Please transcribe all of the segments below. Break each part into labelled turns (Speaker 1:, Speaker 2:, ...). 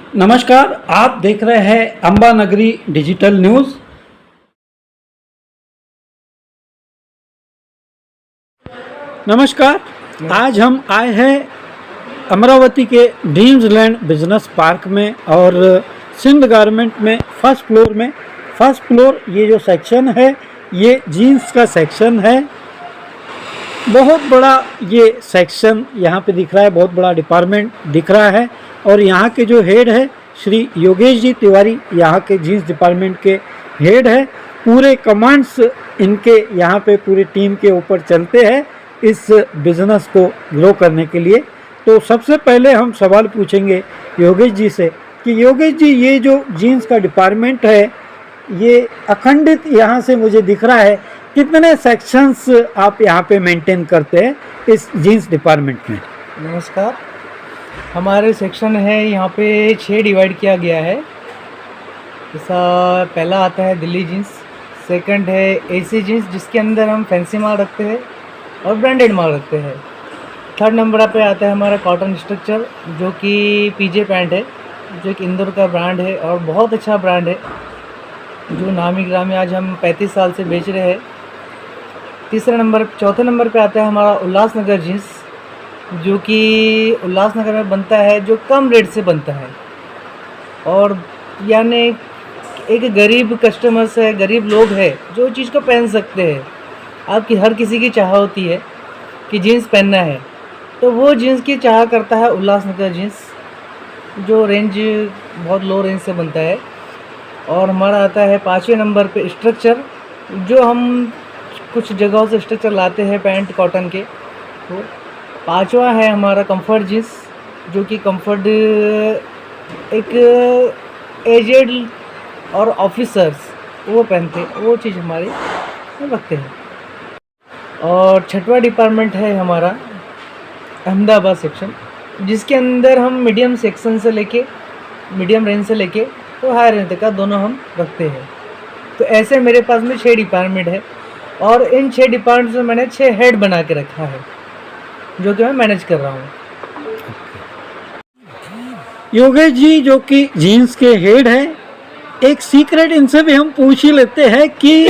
Speaker 1: नमस्कार, आप देख रहे हैं अंबा नगरी डिजिटल न्यूज़। नमस्कार, आज हम आए हैं अमरावती के ड्रीम्स लैंड बिजनेस पार्क में और सिंध गारमेंट में फर्स्ट फ्लोर में। फर्स्ट फ्लोर ये जो सेक्शन है ये जीन्स का सेक्शन है। बहुत बड़ा ये सेक्शन यहाँ पे दिख रहा है, बहुत बड़ा डिपार्टमेंट दिख रहा है। और यहाँ के जो हेड है श्री योगेश जी तिवारी, यहाँ के जीन्स डिपार्टमेंट के हेड है। पूरे कमांड्स इनके यहाँ पे पूरी टीम के ऊपर चलते हैं इस बिज़नेस को ग्रो करने के लिए। तो सबसे पहले हम सवाल पूछेंगे योगेश जी से कि योगेश जी, ये जो जीन्स का डिपार्टमेंट है ये अखंडित यहाँ से मुझे दिख रहा है, कितने सेक्शंस आप यहाँ पे मेंटेन करते हैं इस जीन्स डिपार्टमेंट में?
Speaker 2: नमस्कार, हमारे सेक्शन है यहाँ पे 6 डिवाइड किया गया है। जैसा पहला आता है दिल्ली जीन्स, सेकंड है एसी जीन्स जिसके अंदर हम फैंसी माल रखते हैं और ब्रांडेड माल रखते हैं। थर्ड नंबर पे आता है हमारा कॉटन स्ट्रक्चर जो कि पीजे पैंट है, जो एक इंदौर का ब्रांड है और बहुत अच्छा ब्रांड है जो नामी ग्रामी आज हम 35 साल से बेच रहे हैं। चौथे नंबर पे आता है हमारा उल्लासनगर जीन्स जो कि उल्लासनगर में बनता है, जो कम रेट से बनता है और यानी एक गरीब कस्टमर्स है, गरीब लोग है जो चीज़ को पहन सकते हैं। आपकी हर किसी की चाह होती है कि जीन्स पहनना है, तो वो जीन्स की चाह करता है उल्लासनगर जीन्स, जो रेंज बहुत लो रेंज से बनता है। और हमारा आता है 5वें नंबर पे स्ट्रक्चर, जो हम कुछ जगहों से स्ट्रक्चर लाते हैं पैंट कॉटन के। तो 5वां है हमारा कंफर्ट जीन्स, जो कि कंफर्ट एक एजेड और ऑफिसर्स वो पहनते, वो चीज़ हमारी रखते हैं। और 6वां डिपार्टमेंट है हमारा अहमदाबाद सेक्शन, जिसके अंदर हम मीडियम सेक्शन से लेके मीडियम रेंज से लेके तो हाई रेंज तक का दोनों हम रखते हैं। तो ऐसे मेरे पास में 6 डिपार्टमेंट है और इन 6 डिपार्टमेंट में मैंने 6 हेड बना के रखा है जो कि मैं मैनेज कर रहा हूँ।
Speaker 1: योगेश जी जो कि जीन्स के हेड हैं, एक सीक्रेट इनसे भी हम पूछ ही लेते हैं कि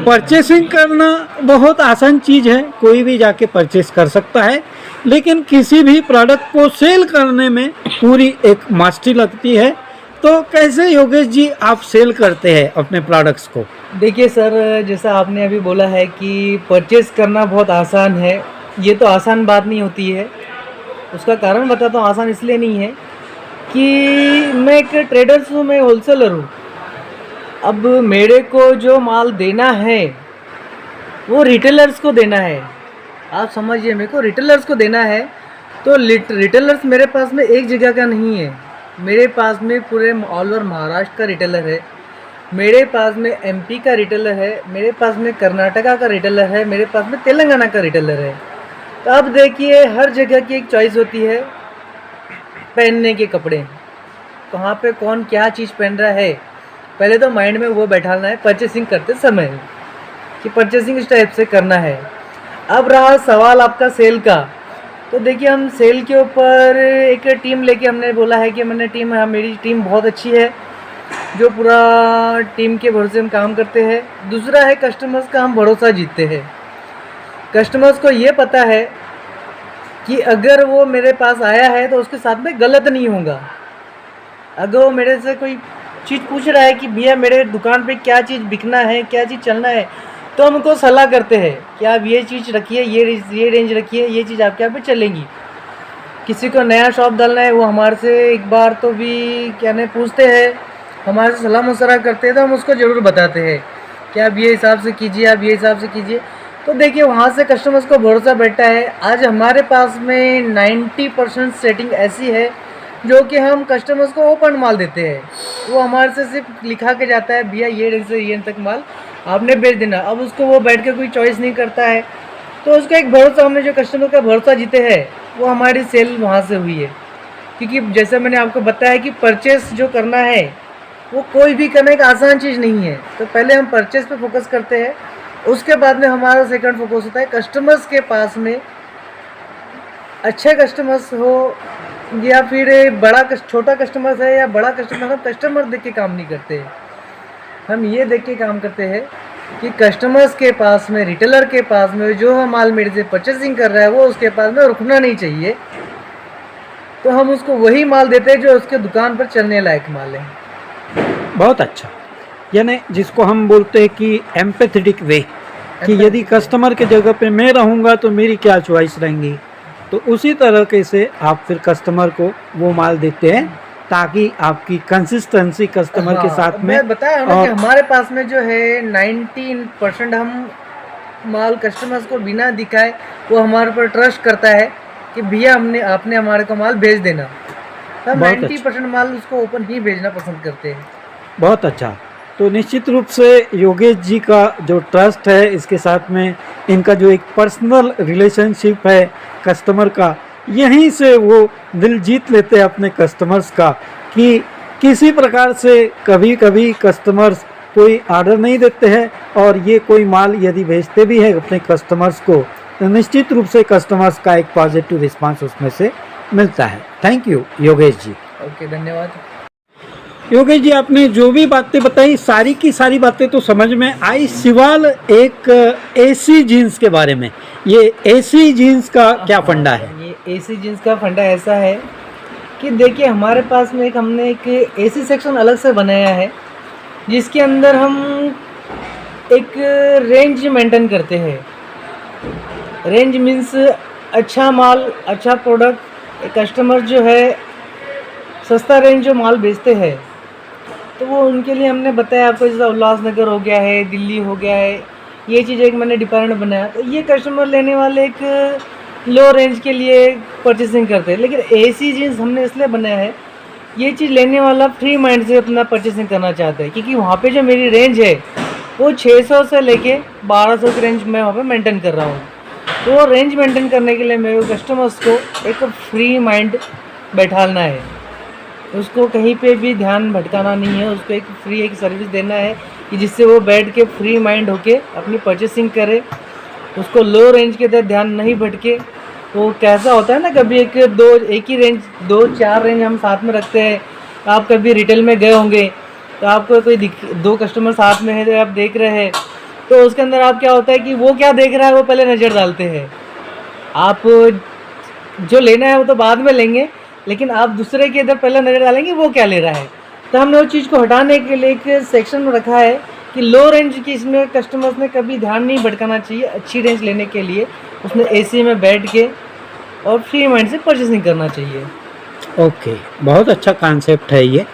Speaker 1: परचेसिंग करना बहुत आसान चीज़ है, कोई भी जाके परचेस कर सकता है, लेकिन किसी भी प्रोडक्ट को सेल करने में पूरी एक मास्टरी लगती है। तो कैसे योगेश जी आप सेल करते हैं अपने प्रोडक्ट्स को?
Speaker 2: देखिए सर, जैसा आपने अभी बोला है कि परचेस करना बहुत आसान है, ये तो आसान बात नहीं होती है। उसका कारण बताता हूँ। आसान इसलिए नहीं है कि मैं एक ट्रेडर्स हूँ, मैं होलसेलर हूँ। अब मेरे को जो माल देना है वो रिटेलर्स को देना है। आप समझिए, मेरे को रिटेलर्स को देना है। तो रिटेलर्स मेरे पास में एक जगह का नहीं है, मेरे पास में पूरे ऑल ओवर महाराष्ट्र का रिटेलर है, मेरे पास में एमपी का रिटेलर है, मेरे पास में कर्नाटका का रिटेलर है, मेरे पास में तेलंगाना का रिटेलर है। तो अब देखिए, हर जगह की एक चॉइस होती है पहनने के कपड़े, कहाँ पे कौन क्या चीज़ पहन रहा है, पहले तो माइंड में वो बैठाना है परचेसिंग करते समय कि परचेसिंग इस टाइप से करना है। अब रहा सवाल आपका सेल का, तो देखिए हम सेल के ऊपर एक टीम लेके हमने बोला है कि मेरी टीम बहुत अच्छी है, जो पूरा टीम के भरोसे हम काम करते हैं। दूसरा है कस्टमर्स का हम भरोसा जीतते हैं। कस्टमर्स को ये पता है कि अगर वो मेरे पास आया है तो उसके साथ में गलत नहीं होगा। अगर वो मेरे से कोई चीज़ पूछ रहा है कि भैया मेरे दुकान पे क्या चीज़ बिकना है, क्या चीज़ चलना है, तो हम उनको सलाह करते हैं कि आप ये चीज़ रखिए, ये रेंज रखिए, ये चीज़ आपके यहाँ पे चलेगी। किसी को नया शॉप डालना है, वो हमारे से एक बार तो भी क्या नहीं पूछते हैं, हमारे से सलाह मशवरा करते हैं, तो हम उसको ज़रूर बताते हैं कि आप ये हिसाब से कीजिए, आप ये हिसाब से कीजिए। तो देखिए वहाँ से कस्टमर्स को भरोसा बैठता है। आज हमारे पास में 90% सेटिंग ऐसी है जो कि हम कस्टमर्स को ओपन माल देते हैं। वो हमारे से सिर्फ लिखा के जाता है, भैया ये रेंज से ये तक माल आपने बेच देना। अब उसको वो बैठ के कोई चॉइस नहीं करता है, तो उसका एक भरोसा, हमने जो कस्टमर का भरोसा जीते हैं वो हमारी सेल वहाँ से हुई है। क्योंकि जैसे मैंने आपको बताया कि परचेस जो करना है वो कोई भी करना एक आसान चीज़ नहीं है। तो पहले हम परचेस पे फोकस करते हैं, उसके बाद में हमारा सेकंड फोकस होता है कस्टमर्स के पास में अच्छे कस्टमर्स हो, या फिर छोटा कस्टमर है या बड़ा कस्टमर, हम कस्टमर देख के काम नहीं करते हैं। हम ये देख के काम करते हैं कि कस्टमर्स के पास में, रिटेलर के पास में जो हम माल मेरे से परचेसिंग कर रहा है वो उसके पास में रुकना नहीं चाहिए। तो हम उसको वही माल देते हैं जो उसके दुकान पर चलने लायक माल है।
Speaker 1: बहुत अच्छा, यानी जिसको हम बोलते हैं कि एम्पैथेटिक वे, कि यदि कस्टमर के जगह पे मैं रहूँगा तो मेरी क्या चॉइस रहेंगी, तो उसी तरीके से आप फिर कस्टमर को वो माल देते हैं ताकि आपकी कंसिस्टेंसी कस्टमर के साथ में।
Speaker 2: मैं बताया ना कि हमारे पास में जो है 19% हम माल कस्टमर्स को बिना दिखाए वो हमारे पर ट्रस्ट करता है कि भैया आपने हमारे को माल भेज देना। हम 90% माल उसको ओपन ही भेजना पसंद करते हैं।
Speaker 1: बहुत अच्छा। तो निश्चित रूप से योगेश जी का जो ट्रस्ट है, इसके साथ में इनका जो एक पर्सनल रिलेशनशिप है कस्टमर का, यहीं से वो दिल जीत लेते हैं अपने कस्टमर्स का, कि किसी प्रकार से कभी कभी कस्टमर्स कोई ऑर्डर नहीं देते हैं और ये कोई माल यदि भेजते भी है अपने कस्टमर्स को तो निश्चित रूप से कस्टमर्स का एक पॉजिटिव रिस्पांस उसमें से मिलता है। Thank you Yogesh ji.
Speaker 2: Okay, धन्यवाद।
Speaker 1: योगेश जी, आपने जो भी बातें बताई सारी की सारी बातें तो समझ में आई, सिवाल एक एसी जीन्स के बारे में। ये एसी जीन्स का क्या फंडा है?
Speaker 2: ये एसी जीन्स का फंडा ऐसा है कि देखिए हमारे पास में हमने एक एसी सेक्शन अलग से बनाया है जिसके अंदर हम एक रेंज मेंटेन करते हैं। रेंज मीन्स अच्छा माल, अच्छा प्रोडक्ट। कस्टमर जो है सस्ता रेंज जो माल बेचते हैं तो वो उनके लिए हमने बताया आपको, जैसा उल्लासनगर हो गया है, दिल्ली हो गया है, ये चीज़ एक मैंने डिपार्टमेंट बनाया। तो ये कस्टमर लेने वाले एक लो रेंज के लिए परचेसिंग करते हैं, लेकिन एसी जीन्स हमने इसलिए बनाया है ये चीज़ लेने वाला फ्री माइंड से अपना परचेसिंग करना चाहता है, क्योंकि वहाँ पे जो मेरी रेंज है वो 600 से लेके 1200 की रेंज मैं वहाँ पे मेंटेन कर रहा हूँ। तो वो रेंज मेंटेन करने के लिए मेरे कस्टमर्स को एक फ्री माइंड बैठाना है, उसको कहीं पे भी ध्यान भटकाना नहीं है, उसको एक फ्री एक सर्विस देना है कि जिससे वो बैठ के फ्री माइंड होके अपनी परचेसिंग करे, उसको लो रेंज के तरफ ध्यान नहीं भटके। तो कैसा होता है ना, कभी एक ही रेंज 2-4 रेंज हम साथ में रखते हैं। आप कभी रिटेल में गए होंगे तो आपको कोई 2 कस्टमर साथ में है तो आप देख रहे हैं, तो उसके अंदर आप क्या होता है कि वो क्या देख रहा है वो पहले नज़र डालते हैं। आप जो लेना है वो तो बाद में लेंगे, लेकिन आप दूसरे के इधर पहले नज़र डालेंगे वो क्या ले रहा है। तो हमने उस चीज़ को हटाने के लिए एक सेक्शन रखा है कि लो रेंज की इसमें कस्टमर्स ने कभी ध्यान नहीं भटकाना चाहिए। अच्छी रेंज लेने के लिए उसमें एसी में बैठ के और फ्री माइंड से परचेसिंग करना चाहिए।
Speaker 1: ओके, बहुत अच्छा कॉन्सेप्ट है ये।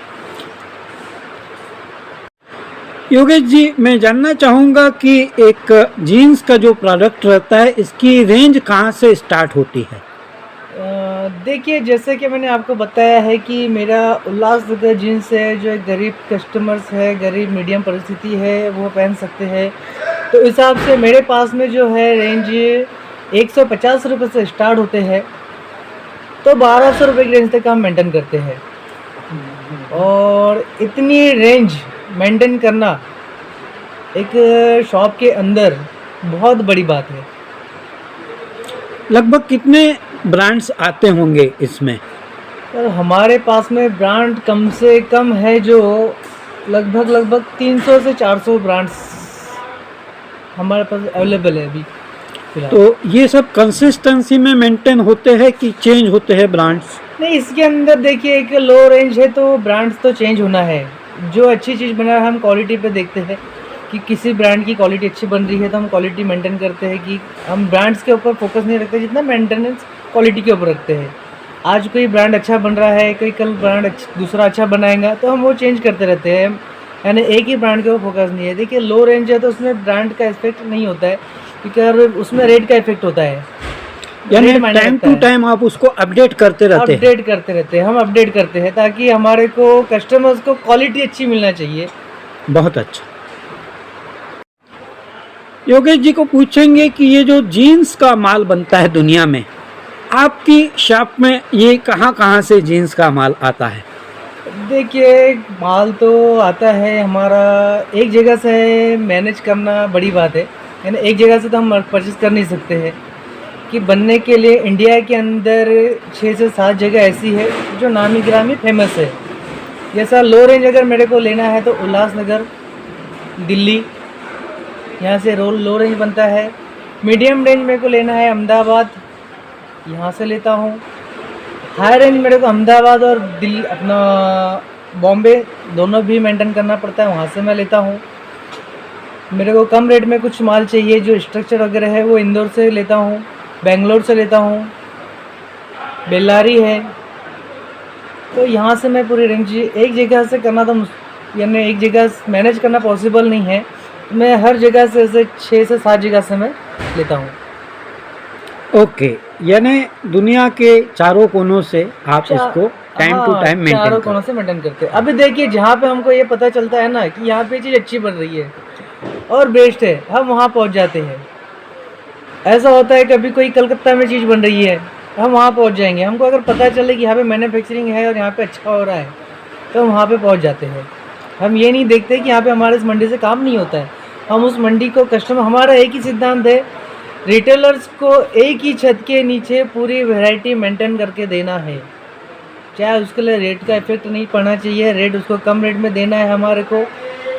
Speaker 1: योगेश जी, मैं जानना चाहूँगा कि एक जीन्स का जो प्रोडक्ट रहता है इसकी रेंज कहाँ से स्टार्ट होती है?
Speaker 2: देखिए, जैसे कि मैंने आपको बताया है कि मेरा उल्लासनगर जीन्स है, जो एक गरीब कस्टमर्स है, गरीब मीडियम परिस्थिति है वो पहन सकते हैं। तो इस हिसाब से मेरे पास में जो है रेंज 150 रुपये से स्टार्ट होते हैं, तो 1200 रुपये की रेंज तक हम मेंटेन करते हैं। और इतनी रेंज मेंटेन करना एक शॉप के अंदर बहुत बड़ी बात है।
Speaker 1: लगभग कितने ब्रांड्स आते होंगे इसमें?
Speaker 2: सर, हमारे पास में ब्रांड कम से कम है जो लगभग 300 से 400 ब्रांड्स हमारे पास अवेलेबल है अभी फिलहाल।
Speaker 1: तो ये सब कंसिस्टेंसी में मेंटेन होते हैं कि चेंज होते हैं ब्रांड्स?
Speaker 2: नहीं, इसके अंदर देखिए एक लो रेंज है तो ब्रांड्स तो चेंज होना है। जो अच्छी चीज़ बना है हम क्वालिटी पे देखते हैं कि किसी ब्रांड की क्वालिटी अच्छी बन रही है तो हम क्वालिटी मेंटेन करते हैं, कि हम ब्रांड्स के ऊपर फोकस नहीं रखते जितना मेंटेनेंस क्वालिटी के ऊपर रखते हैं। आज कोई ब्रांड अच्छा बन रहा है, कोई कल ब्रांड दूसरा अच्छा बनाएगा तो हम वो चेंज करते रहते हैं, यानी एक ही ब्रांड के ऊपर फोकस नहीं है। देखिए, लो रेंज है तो उसमें ब्रांड का इफेक्ट नहीं होता है, क्योंकि उसमें रेट का इफेक्ट होता है,
Speaker 1: यानी टाइम टू टाइम आप उसको अपडेट करते रहते हैं?
Speaker 2: अपडेट करते रहते हैं, हम अपडेट करते हैं ताकि हमारे को कस्टमर्स को क्वालिटी अच्छी मिलना चाहिए।
Speaker 1: बहुत अच्छा। योगेश जी को पूछेंगे कि ये जो जीन्स का माल बनता है दुनिया में, आपकी शॉप में ये कहाँ कहाँ से जीन्स का माल आता है?
Speaker 2: देखिए, माल तो आता है हमारा एक जगह से मैनेज करना बड़ी बात है, यानी एक जगह से तो हम परचेस कर नहीं सकते हैं। कि बनने के लिए इंडिया के अंदर 6 से 7 जगह ऐसी है जो नामी गिरामी फेमस है। जैसा लो रेंज अगर मेरे को लेना है तो उल्लासनगर, दिल्ली, यहाँ से लो रेंज बनता है। मीडियम रेंज मेरे को लेना है अहमदाबाद, यहाँ से लेता हूँ। हाई रेंज मेरे को अहमदाबाद और दिल्ली अपना बॉम्बे दोनों भी मेंटेन करना पड़ता है, वहाँ से मैं लेता हूँ। मेरे को कम रेट में कुछ माल चाहिए जो स्ट्रक्चर वगैरह है वो इंदौर से लेता हूँ, बेंगलोर से लेता हूँ, बेल्लारी है। तो यहाँ से मैं पूरी रेंज एक जगह से करना तो यानी एक जगह मैनेज करना पॉसिबल नहीं है। मैं हर जगह से ऐसे 6 से 7 जगह से मैं लेता हूँ।
Speaker 1: ओके, यानी दुनिया के चारों कोनों से आप इसको टाइम टू टाइम मेंटेन
Speaker 2: चारों कोनों से मेंटेन करते हैं। अभी देखिए जहाँ पे हमको ये पता चलता है ना कि यहाँ पे चीज़ अच्छी बन रही है और बेस्ट है, हम वहाँ पहुँच जाते हैं। ऐसा होता है कभी कोई कलकत्ता में चीज़ बन रही है, हम वहाँ पहुँच जाएंगे। हमको अगर पता चले कि यहाँ पे मैन्युफैक्चरिंग है और यहाँ पे अच्छा हो रहा है तो हम वहाँ पे पहुँच जाते हैं। हम ये नहीं देखते कि यहाँ पे हमारे इस मंडी से काम नहीं होता है। हम उस मंडी को कस्टमर, हमारा एक ही सिद्धांत है, रिटेलर्स को एक ही छत के नीचे पूरी वैरायटी मेंटेन करके देना है। चाहे उसके लिए रेट का इफेक्ट नहीं पड़ना चाहिए, रेट उसको कम रेट में देना है हमारे को।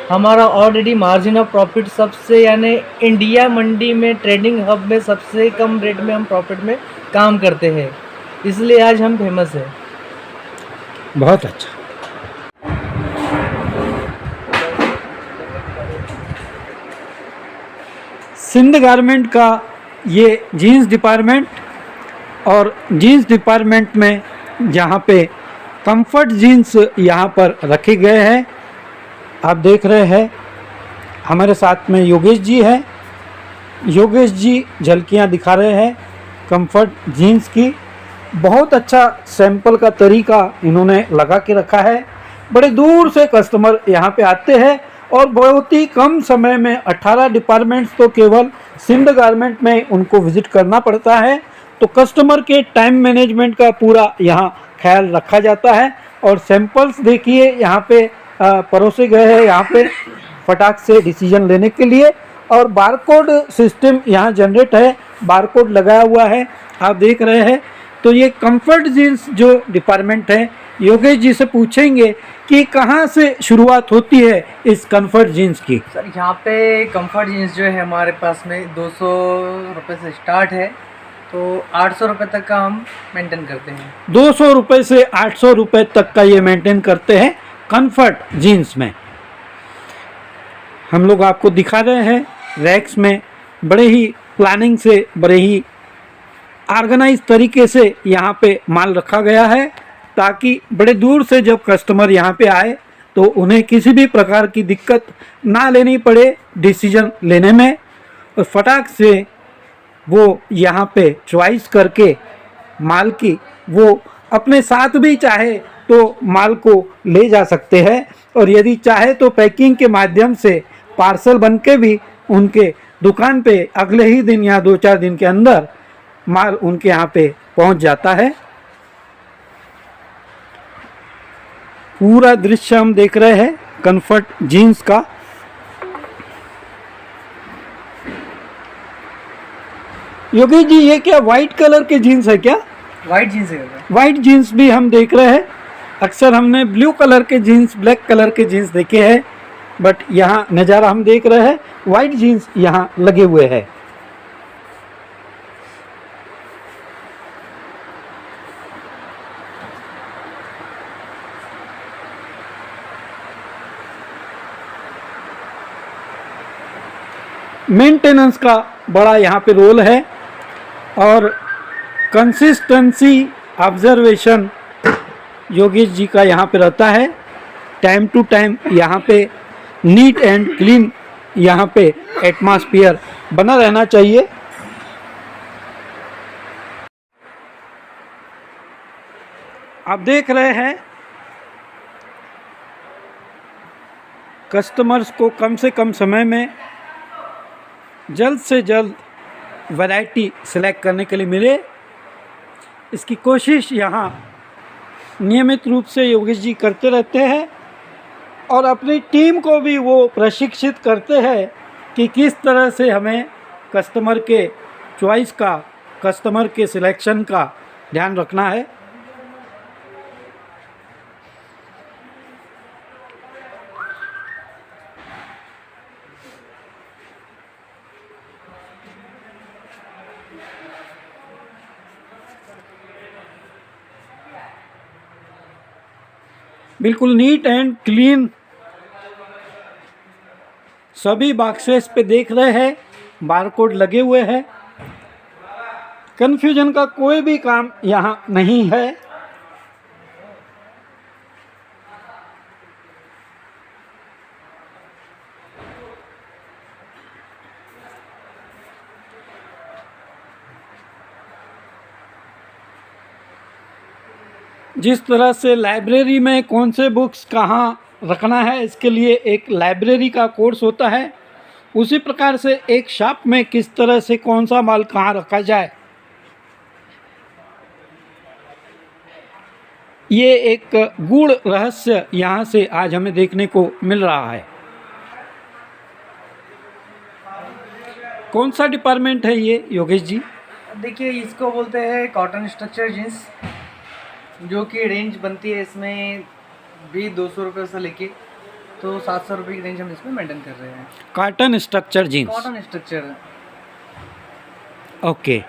Speaker 2: हमारा ऑलरेडी मार्जिन ऑफ प्रॉफिट सबसे यानी इंडिया मंडी में ट्रेडिंग हब में सबसे कम रेट में हम प्रॉफिट में काम करते हैं, इसलिए आज हम फेमस है।
Speaker 1: बहुत अच्छा। सिंध गारमेंट का ये जीन्स डिपार्टमेंट, और जीन्स डिपार्टमेंट में जहाँ पे कंफर्ट जीन्स यहाँ पर रखे गए हैं, आप देख रहे हैं हमारे साथ में योगेश जी है। योगेश जी झलकियाँ दिखा रहे हैं कंफर्ट जीन्स की। बहुत अच्छा सैंपल का तरीका इन्होंने लगा के रखा है। बड़े दूर से कस्टमर यहाँ पे आते हैं और बहुत ही कम समय में 18 डिपार्टमेंट्स तो केवल सिंध गारमेंट में उनको विजिट करना पड़ता है। तो कस्टमर के टाइम मैनेजमेंट का पूरा यहाँ ख्याल रखा जाता है। और सैंपल्स देखिए यहाँ पे परोसे गए हैं यहाँ पे फटाक से डिसीजन लेने के लिए। और बारकोड सिस्टम यहाँ जनरेट है, बारकोड लगाया हुआ है, आप देख रहे हैं। तो ये कंफर्ट जीन्स जो डिपार्टमेंट है, योगेश जी से पूछेंगे कि कहाँ से शुरुआत होती है इस कंफर्ट जीन्स की।
Speaker 2: सर यहाँ पे कंफर्ट जीन्स जो है हमारे पास में 200 रुपये से स्टार्ट है, तो 800 रुपये तक का हम मेंटेन करते हैं।
Speaker 1: 200 रुपये से 800 रुपये तक का ये मेंटेन करते हैं कंफर्ट जीन्स में। हम लोग आपको दिखा रहे हैं रैक्स में बड़े ही प्लानिंग से, बड़े ही ऑर्गेनाइज तरीके से यहाँ पे माल रखा गया है, ताकि बड़े दूर से जब कस्टमर यहाँ पे आए तो उन्हें किसी भी प्रकार की दिक्कत ना लेनी पड़े डिसीजन लेने में। और फटाक से वो यहाँ पे चॉइस करके माल की वो अपने साथ भी चाहे तो माल को ले जा सकते हैं, और यदि चाहे तो पैकिंग के माध्यम से पार्सल बन के भी उनके दुकान पे अगले ही दिन या 2-4 दिन के अंदर माल उनके यहाँ पे पहुँच जाता है। पूरा दृश्य हम देख रहे हैं कंफर्ट जीन्स का। योगेश जी ये क्या वाइट कलर के जीन्स है क्या?
Speaker 2: वाइट जीन्स है।
Speaker 1: वाइट जीन्स भी हम देख रहे हैं। अक्सर हमने ब्लू कलर के जीन्स, ब्लैक कलर के जीन्स देखे हैं, बट यहाँ नज़ारा हम देख रहे हैं वाइट जीन्स यहाँ लगे हुए हैं। मेंटेनेंस का बड़ा यहाँ पे रोल है, और कंसिस्टेंसी ऑब्जर्वेशन योगेश जी का यहाँ पे रहता है। टाइम टू टाइम यहाँ पे नीट एंड क्लीन यहाँ पे एटमॉस्फेयर बना रहना चाहिए। आप देख रहे हैं कस्टमर्स को कम से कम समय में जल्द से जल्द वैरायटी सेलेक्ट करने के लिए मिले, इसकी कोशिश यहाँ नियमित रूप से योगेश जी करते रहते हैं। और अपनी टीम को भी वो प्रशिक्षित करते हैं कि किस तरह से हमें कस्टमर के चॉइस का कस्टमर के सिलेक्शन का ध्यान रखना है। बिल्कुल नीट एंड क्लीन सभी बॉक्सेस पे देख रहे हैं, बारकोड लगे हुए हैं, कन्फ्यूजन का कोई भी काम यहाँ नहीं है। जिस तरह से लाइब्रेरी में कौन से बुक्स कहाँ रखना है, इसके लिए एक लाइब्रेरी का कोर्स होता है, उसी प्रकार से एक शॉप में किस तरह से कौन सा माल कहाँ रखा जाए, ये एक गूढ़ रहस्य यहाँ से आज हमें देखने को मिल रहा है। कौन सा डिपार्टमेंट है ये योगेश जी?
Speaker 2: देखिए, इसको बोलते हैं कॉटन स्ट्रक्चर जीन्स, जो कि रेंज बनती है इसमें भी 200 रुपये से लेके तो 700 रुपये की रेंज हम इसमें मेंटेन कर रहे हैं।
Speaker 1: Cotton structure genes,
Speaker 2: cotton structure.
Speaker 1: Okay,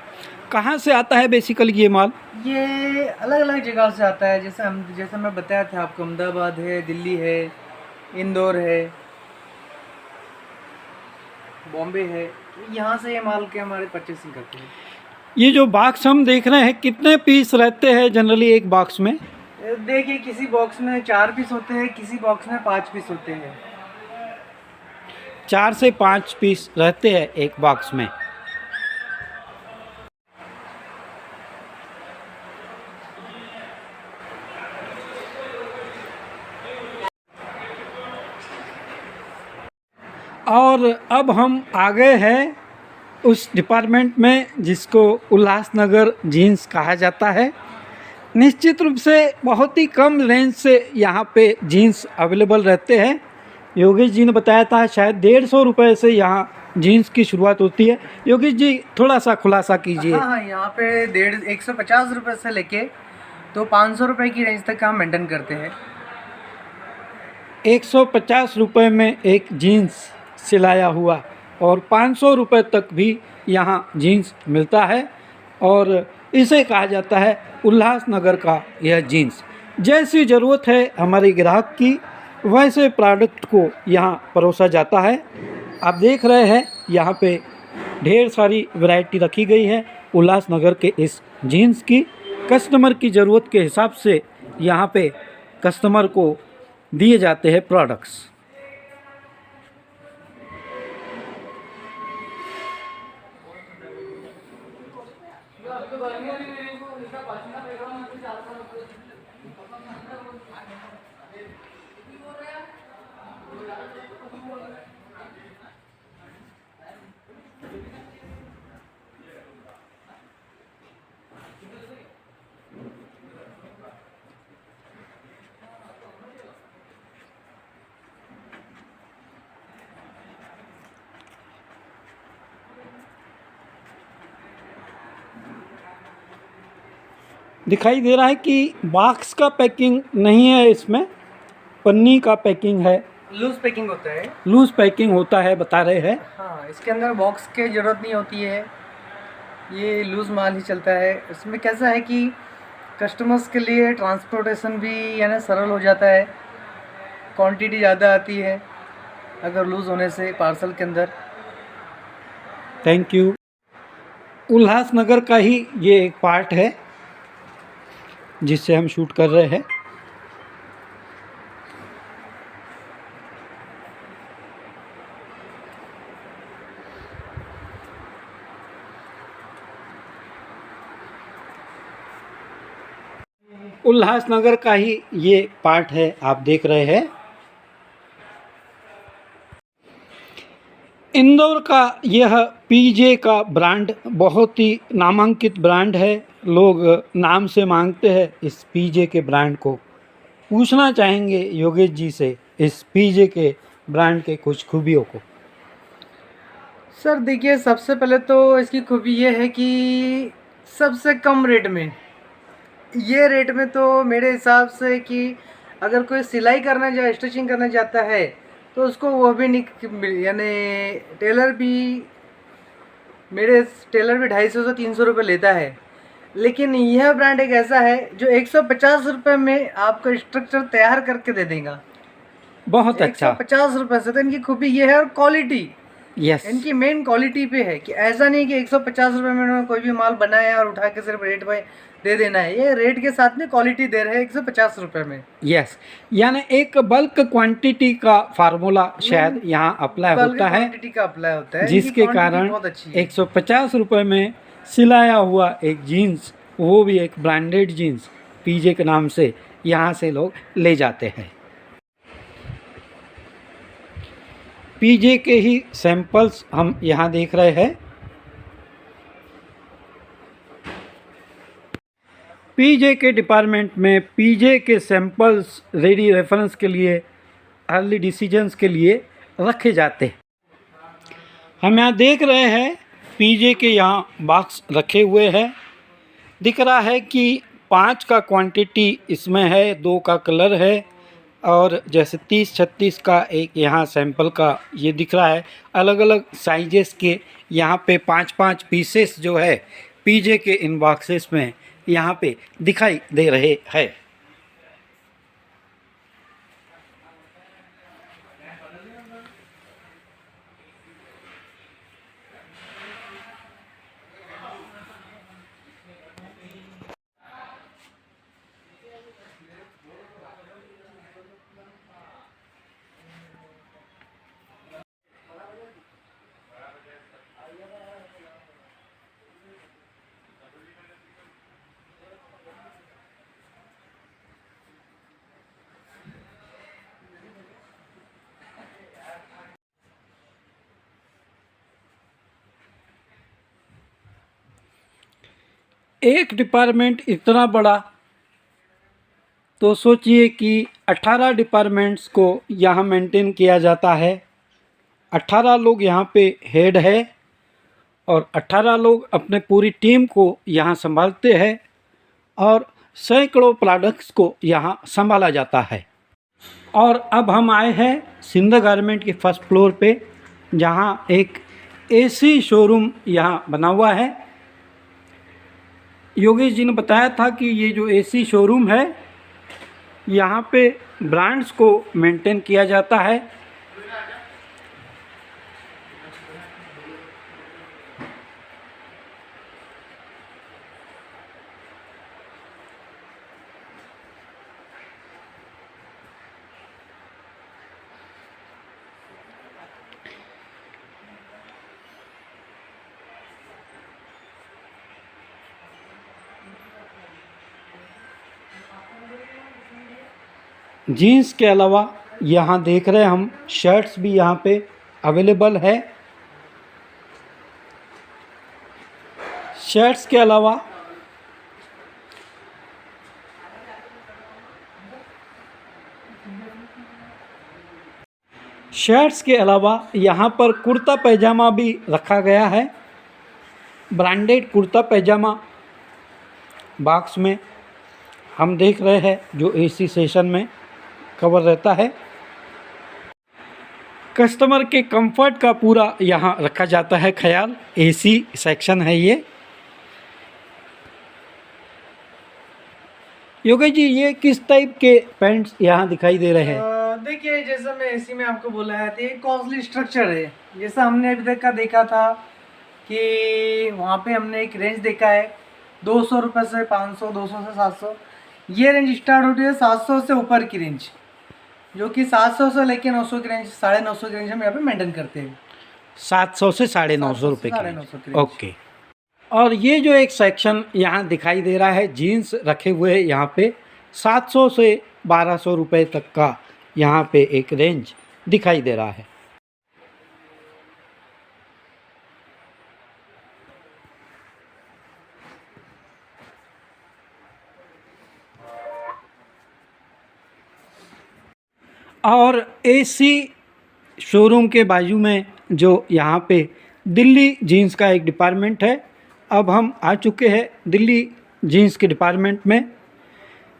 Speaker 1: कहाँ से आता है बेसिकली ये माल?
Speaker 2: ये अलग अलग जगह से आता है, जैसे मैं बताया था आपको, अहमदाबाद है, दिल्ली है, इंदौर है, बॉम्बे है, तो यहाँ से ये माल के हमारे परचेसिंग करते हैं।
Speaker 1: ये जो बॉक्स हम देख रहे हैं, कितने पीस रहते हैं जनरली एक बॉक्स में?
Speaker 2: देखिए, किसी बॉक्स में 4 पीस होते हैं, किसी बॉक्स में 5 पीस होते हैं।
Speaker 1: 4 से 5 पीस रहते हैं एक बॉक्स में। और अब हम आ गए हैं उस डिपार्टमेंट में जिसको उल्लासनगर जीन्स कहा जाता है। निश्चित रूप से बहुत ही कम रेंज से यहाँ पे जीन्स अवेलेबल रहते हैं। योगेश जी ने बताया था शायद 150 रुपये से यहाँ जीन्स की शुरुआत होती है। योगेश जी थोड़ा सा खुलासा कीजिए।
Speaker 2: हाँ, यहाँ पे 150 रुपये से लेके तो 500 रुपये की रेंज तक हम मेंटेन करते हैं।
Speaker 1: 150 रुपये में एक जीन्स सिलाया हुआ और 500 रुपये तक भी यहाँ जीन्स मिलता है, और इसे कहा जाता है उल्लासनगर का यह जीन्स। जैसी ज़रूरत है हमारे ग्राहक की, वैसे प्रोडक्ट को यहाँ परोसा जाता है। आप देख रहे हैं यहाँ पे ढेर सारी वैरायटी रखी गई है उल्लासनगर के इस जीन्स की। कस्टमर की ज़रूरत के हिसाब से यहाँ पे कस्टमर को दिए जाते हैं प्रोडक्ट्स। दिखाई दे रहा है कि बॉक्स का पैकिंग नहीं है, इसमें पन्नी का पैकिंग है,
Speaker 2: लूज पैकिंग होता है।
Speaker 1: लूज पैकिंग होता है बता रहे हैं।
Speaker 2: हाँ, इसके अंदर बॉक्स की ज़रूरत नहीं होती है, ये लूज माल ही चलता है। इसमें कैसा है कि कस्टमर्स के लिए ट्रांसपोर्टेशन भी यानी सरल हो जाता है, क्वांटिटी ज़्यादा आती है अगर लूज़ होने से पार्सल के अंदर।
Speaker 1: Thank you. उल्लासनगर का ही ये एक पार्ट है जिससे हम शूट कर रहे हैं। उल्लासनगर का ही ये पार्ट है, आप देख रहे हैं। इंदौर का यह पीजे का ब्रांड बहुत ही नामांकित ब्रांड है। लोग नाम से मांगते हैं इस पीजे के ब्रांड को। पूछना चाहेंगे योगेश जी से इस पीजे के ब्रांड के कुछ खूबियों को।
Speaker 2: सर देखिए, सबसे पहले तो इसकी खूबी ये है कि सबसे कम रेट में, ये रेट में तो मेरे हिसाब से कि अगर कोई सिलाई करने जा स्टिचिंग करने जाता है तो उसको वो भी नहीं, यानी टेलर भी 250 से 300 रुपये लेता है। लेकिन यह ब्रांड एक ऐसा है जो 150 रुपये में आपको स्ट्रक्चर तैयार करके दे देगा।
Speaker 1: बहुत अच्छा।
Speaker 2: 150 रुपये से। तो इनकी खूबी ये है, और क्वालिटी
Speaker 1: यस,
Speaker 2: इनकी मेन क्वालिटी पे है कि ऐसा नहीं कि 150 रुपये में उन्होंने कोई भी माल बनाया और उठा के सिर्फ रेट पे दे देना है। ये रेट के साथ में क्वालिटी दे रहे हैं 150 रुपये में।
Speaker 1: यस, यानी एक बल्क क्वांटिटी का फार्मूला शायद यहाँ अप्लाई होता है,
Speaker 2: क्वांटिटी का अप्लाई होता है,
Speaker 1: जिसके कारण 150 रुपये में सिलाया हुआ एक जीन्स, वो भी एक ब्रांडेड जीन्स पीजे के नाम से, यहाँ से लोग ले जाते हैं। पीजे के ही सैंपल्स हम यहाँ देख रहे हैं। पीजे के डिपार्टमेंट में पीजे के सैंपल्स रेडी रेफरेंस के लिए, अर्ली डिसीजंस के लिए रखे जाते हैं। हम यहाँ देख रहे हैं पीजे के यहाँ बॉक्स रखे हुए हैं। दिख रहा है कि 5 का क्वांटिटी इसमें है, 2 का कलर है, और जैसे 30-36 का एक यहाँ सैंपल का ये दिख रहा है। अलग अलग साइजेस के यहाँ पे 5-5 पीसेस जो है पीजे के इन बॉक्सेस में यहाँ पे दिखाई दे रहे हैं। एक डिपार्टमेंट इतना बड़ा, तो सोचिए कि 18 डिपार्टमेंट्स को यहाँ मेंटेन किया जाता है। 18 लोग यहाँ पे हेड है और 18 लोग अपने पूरी टीम को यहाँ संभालते हैं, और सैकड़ों प्रोडक्ट्स को यहाँ संभाला जाता है। और अब हम आए हैं सिंध गारमेंट के फर्स्ट फ्लोर पे, जहाँ एक एसी शोरूम यहाँ बना हुआ है। योगेश जी ने बताया था कि ये जो एसी शोरूम है, यहाँ पे ब्रांड्स को मेंटेन किया जाता है। जीन्स के अलावा यहाँ देख रहे हैं हम शर्ट्स भी यहाँ पे अवेलेबल है। शर्ट्स के अलावा यहाँ पर कुर्ता पैजामा भी रखा गया है। ब्रांडेड कुर्ता पैजामा बॉक्स में हम देख रहे हैं, जो एसी सेशन में कवर रहता है। कस्टमर के कंफर्ट का पूरा यहाँ रखा जाता है ख्याल। एसी सेक्शन है ये। योगेश जी, ये किस टाइप के पैंट्स यहाँ दिखाई दे रहे हैं?
Speaker 2: देखिए, जैसा मैं एसी में आपको बोला है, तो ये कॉस्टली स्ट्रक्चर है। जैसा हमने अभी तक का देखा था कि वहाँ पे हमने एक रेंज देखा है 200 रुपये से 500, 200 से 700। ये रेंज स्टार्ट होती है 700 से ऊपर की रेंज, जो कि 700 से लेके 900 की रेंज, 950 की रेंज हम यहाँ पे मेंटेन करते हैं।
Speaker 1: 700 से 950 रुपये की। ओके। और ये जो एक सेक्शन यहाँ दिखाई दे रहा है, जीन्स रखे हुए यहाँ पे 700 से 1200 रुपये तक का यहाँ पे एक रेंज दिखाई दे रहा है। और एसी शोरूम के बाजू में जो यहाँ पे दिल्ली जीन्स का एक डिपार्टमेंट है, अब हम आ चुके हैं दिल्ली जीन्स के डिपार्टमेंट में।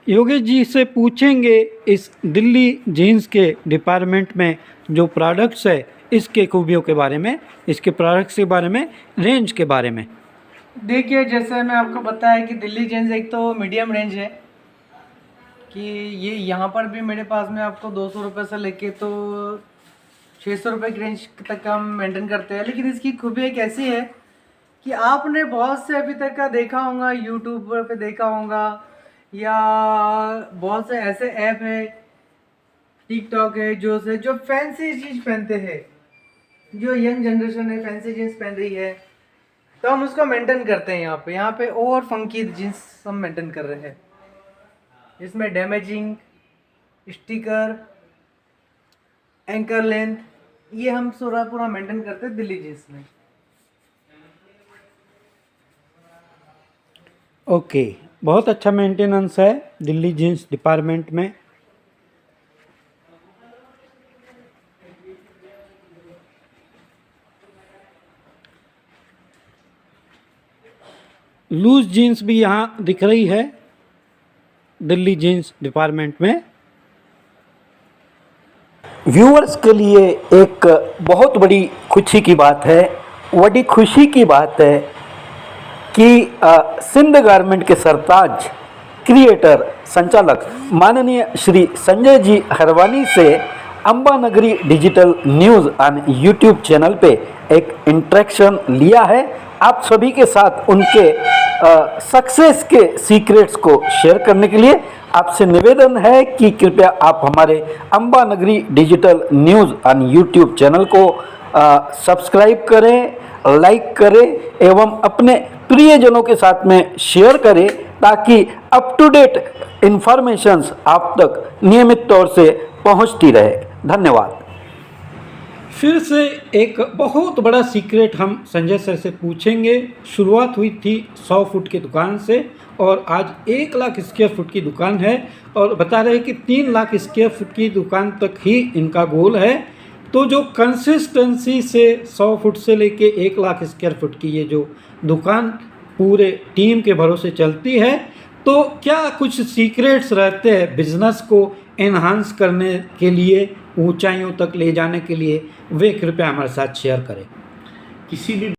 Speaker 1: योगेश जी से पूछेंगे इस दिल्ली जीन्स के डिपार्टमेंट में जो प्रोडक्ट्स है इसके खूबियों के बारे में, इसके प्रोडक्ट्स के बारे में, रेंज के बारे में।
Speaker 2: देखिए, जैसे मैं आपको बताया कि दिल्ली जीन्स एक तो मीडियम रेंज है कि ये यहाँ पर भी मेरे पास में आपको 200 रुपये से लेके तो 600 रुपये की रेंज तक हम मेंटेन करते हैं। लेकिन इसकी खूबी एक ऐसी है कि आपने बहुत से अभी तक का देखा होगा, यूट्यूब पे देखा होगा या बहुत से ऐसे ऐप है, टिकटॉक है, जो फैंसी चीज़ पहनते हैं, जो यंग जनरेशन है फैंसी जीन्स पहन रही है, तो हम उसको मेंटेन करते हैं यहाँ पे और फंकी जीन्स हम मेंटेन कर रहे हैं। इसमें डैमेजिंग, स्टिकर, एंकर लेंथ, ये हम पूरा मेंटेन करते हैं दिल्ली जीन्स में।
Speaker 1: ओके, बहुत अच्छा मेंटेनेंस है दिल्ली जीन्स डिपार्टमेंट में। लूज जीन्स भी यहाँ दिख रही है दिल्ली जीन्स डिपार्टमेंट में।
Speaker 3: व्यूअर्स के लिए एक बहुत बड़ी खुशी की बात है, बड़ी खुशी की बात है कि सिंध गारमेंट के सरताज, क्रिएटर, संचालक माननीय श्री संजय जी हरवानी से अम्बा नगरी digital news on YouTube channel पे एक इंटरेक्शन लिया है। आप सभी के साथ उनके सक्सेस के सीक्रेट्स को शेयर करने के लिए आपसे निवेदन है कि कृपया आप हमारे अम्बा नगरी digital news on YouTube channel को सब्सक्राइब करें, लाइक करें एवं अपने प्रियजनों के साथ में शेयर करें ताकि अप टू डेट इंफॉर्मेशंस आप तक नियमित तौर से पहुंचती रहे। धन्यवाद।
Speaker 1: फिर से एक बहुत बड़ा सीक्रेट हम संजय सर से पूछेंगे। शुरुआत हुई थी 100 फुट की दुकान से और आज 1 लाख स्क्वायर फुट की दुकान है और बता रहे हैं कि 3 लाख स्क्वायर फुट की दुकान तक ही इनका गोल है। तो जो कंसिस्टेंसी से 100 फुट से लेके 1 लाख स्क्वायर फुट की ये जो दुकान पूरे टीम के भरोसे चलती है, तो क्या कुछ सीक्रेट्स रहते हैं बिजनेस को एनहांस करने के लिए, ऊंचाइयों तक ले जाने के लिए, वे कृपया हमारे साथ शेयर करें।
Speaker 4: किसी भी